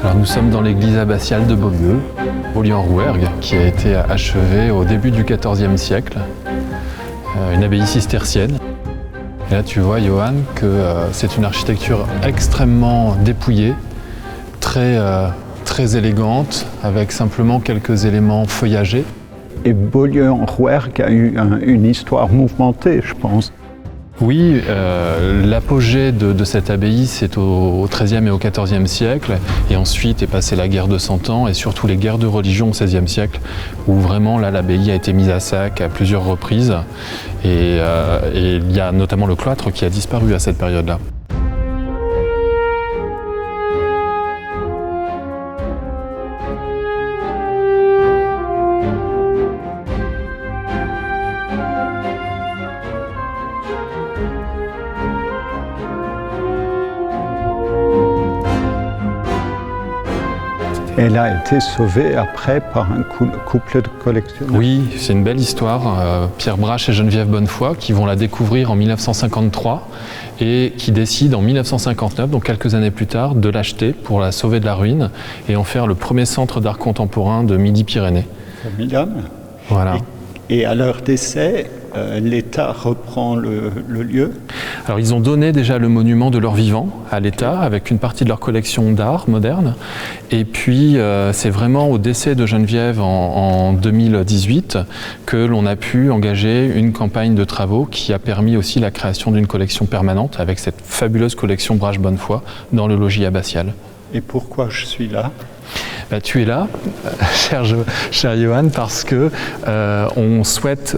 Alors nous sommes dans l'église abbatiale de Beaulieu, Beaulieu-en-Rouergue, qui a été achevée au début du XIVe siècle, une abbaye cistercienne. Et là tu vois, Johan, que c'est une architecture extrêmement dépouillée, très élégante, avec simplement quelques éléments feuillagés. Et Beaulieu-en-Rouergue a eu une histoire mouvementée, je pense. Oui, l'apogée de cette abbaye, c'est au XIIIe et au XIVe siècle, et ensuite est passée la guerre de Cent Ans et surtout les guerres de religion au XVIe siècle, où vraiment là l'abbaye a été mise à sac à plusieurs reprises, et il y a notamment le cloître qui a disparu à cette période-là. Elle a été sauvée après par un couple de collectionneurs. Oui, c'est une belle histoire. Pierre Brache et Geneviève Bonnefoy qui vont la découvrir en 1953 et qui décident en 1959, donc quelques années plus tard, de l'acheter pour la sauver de la ruine et en faire le premier centre d'art contemporain de Midi-Pyrénées. Formidable. Voilà. Et à leur décès, l'État reprend le lieu. Alors ils ont donné déjà le monument de leur vivant à l'État avec une partie de leur collection d'art moderne, et puis c'est vraiment au décès de Geneviève en 2018 que l'on a pu engager une campagne de travaux qui a permis aussi la création d'une collection permanente avec cette fabuleuse collection Brache Bonnefoy dans le logis abbatial. Et pourquoi je suis là ? Tu es là, cher Johan, parce que on souhaite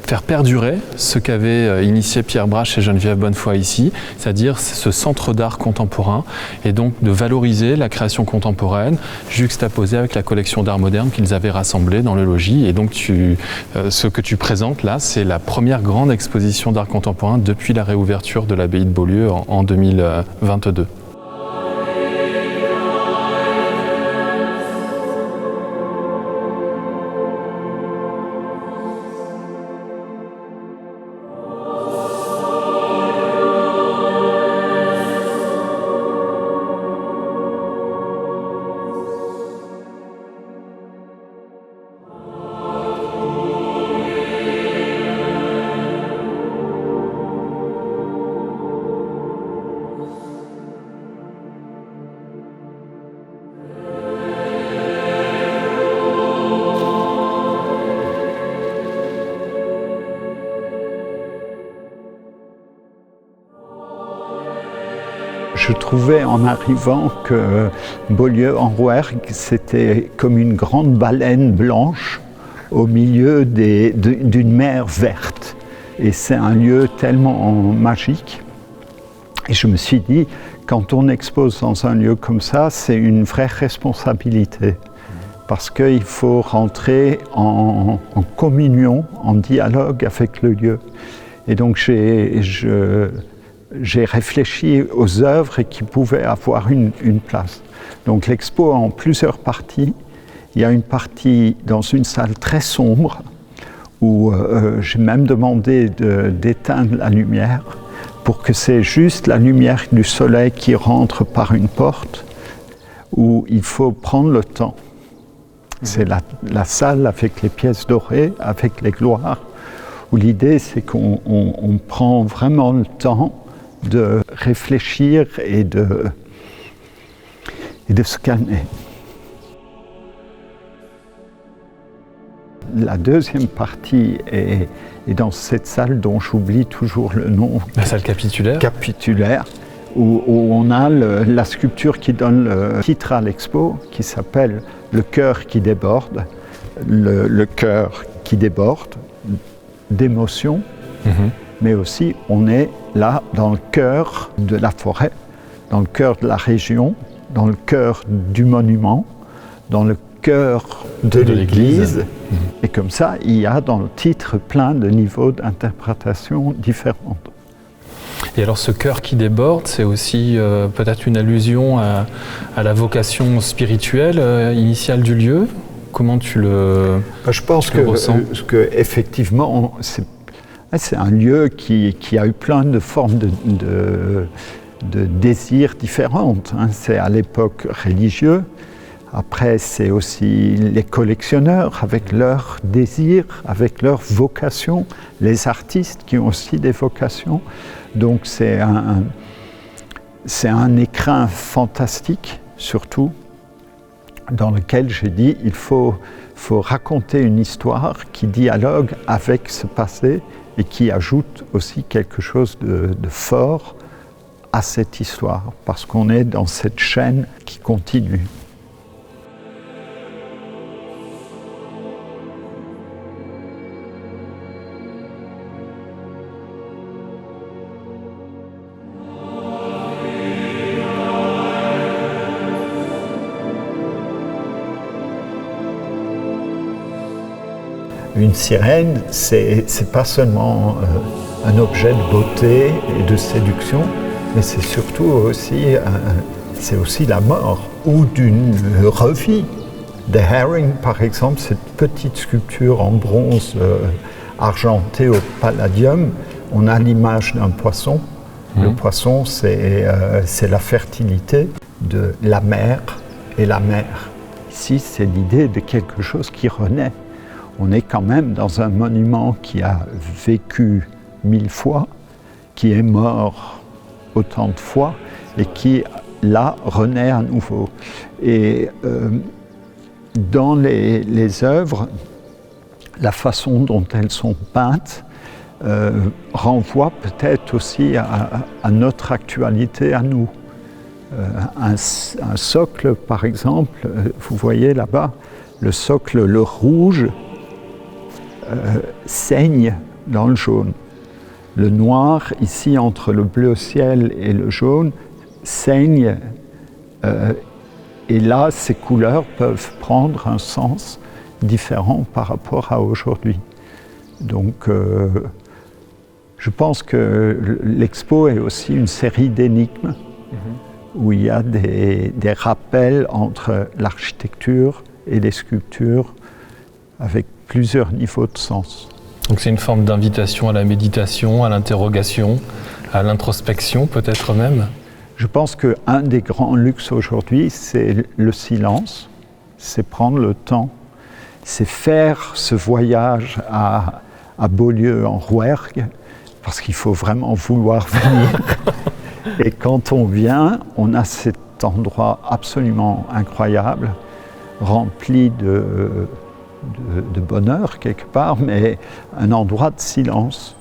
faire perdurer ce qu'avaient initié Pierre Brache et Geneviève Bonnefoy ici, c'est-à-dire ce centre d'art contemporain, et donc de valoriser la création contemporaine juxtaposée avec la collection d'art moderne qu'ils avaient rassemblée dans le logis. Et donc ce que tu présentes là, c'est la première grande exposition d'art contemporain depuis la réouverture de l'abbaye de Beaulieu en 2022. Je trouvais en arrivant que Beaulieu-en-Rouergue, c'était comme une grande baleine blanche au milieu d'une mer verte. Et c'est un lieu tellement magique. Et je me suis dit, quand on expose dans un lieu comme ça, c'est une vraie responsabilité. Parce qu'il faut rentrer en communion, en dialogue avec le lieu. Et donc j'ai réfléchi aux œuvres qui pouvaient avoir une place. Donc l'expo en plusieurs parties. Il y a une partie dans une salle très sombre où j'ai même demandé d'éteindre la lumière pour que c'est juste la lumière du soleil qui rentre par une porte où il faut prendre le temps. C'est la salle avec les pièces dorées, avec les gloires, où l'idée c'est qu'on prend vraiment le temps de réfléchir et de se calmer. La deuxième partie est dans cette salle dont j'oublie toujours le nom. La salle capitulaire. Capitulaire, où on a la sculpture qui donne le titre à l'expo, qui s'appelle « Le cœur qui déborde ». Le cœur qui déborde d'émotion. Mais aussi on est là dans le cœur de la forêt, dans le cœur de la région, dans le cœur du monument, dans le cœur de l'église. Et comme ça, il y a dans le titre plein de niveaux d'interprétation différents. Et alors ce cœur qui déborde, c'est aussi peut-être une allusion à la vocation spirituelle initiale du lieu. Comment tu le Je pense que effectivement, c'est un lieu qui a eu plein de formes désirs différents. Hein. C'est à l'époque religieux. Après, c'est aussi les collectionneurs avec leurs désirs, avec leurs vocations, les artistes qui ont aussi des vocations. Donc c'est un écrin fantastique, surtout, dans lequel j'ai dit il faut raconter une histoire qui dialogue avec ce passé et qui ajoute aussi quelque chose de fort à cette histoire, parce qu'on est dans cette chaîne qui continue. Une sirène, c'est pas seulement un objet de beauté et de séduction, mais c'est surtout aussi, la mort ou d'une revie. The Herring, par exemple, cette petite sculpture en bronze argenté au palladium, on a l'image d'un poisson. Le poisson, c'est la fertilité de la mer et la mer. Ici, c'est l'idée de quelque chose qui renaît. On est quand même dans un monument qui a vécu 1000 fois, qui est mort autant de fois et qui, là, renaît à nouveau. Et dans les œuvres, la façon dont elles sont peintes renvoie peut-être aussi à notre actualité, à nous. Un socle, par exemple, vous voyez là-bas, le socle, le rouge, saigne dans le jaune. Le noir, ici, entre le bleu ciel et le jaune, saigne. Et là, ces couleurs peuvent prendre un sens différent par rapport à aujourd'hui. Donc, je pense que l'expo est aussi une série d'énigmes où il y a des rappels entre l'architecture et les sculptures avec plusieurs niveaux de sens. Donc c'est une forme d'invitation à la méditation, à l'interrogation, à l'introspection peut-être même. Je pense qu'un des grands luxes aujourd'hui, c'est le silence, c'est prendre le temps, c'est faire ce voyage à Beaulieu en Rouergue, parce qu'il faut vraiment vouloir venir. Et quand on vient, on a cet endroit absolument incroyable, rempli de bonheur quelque part, mais un endroit de silence.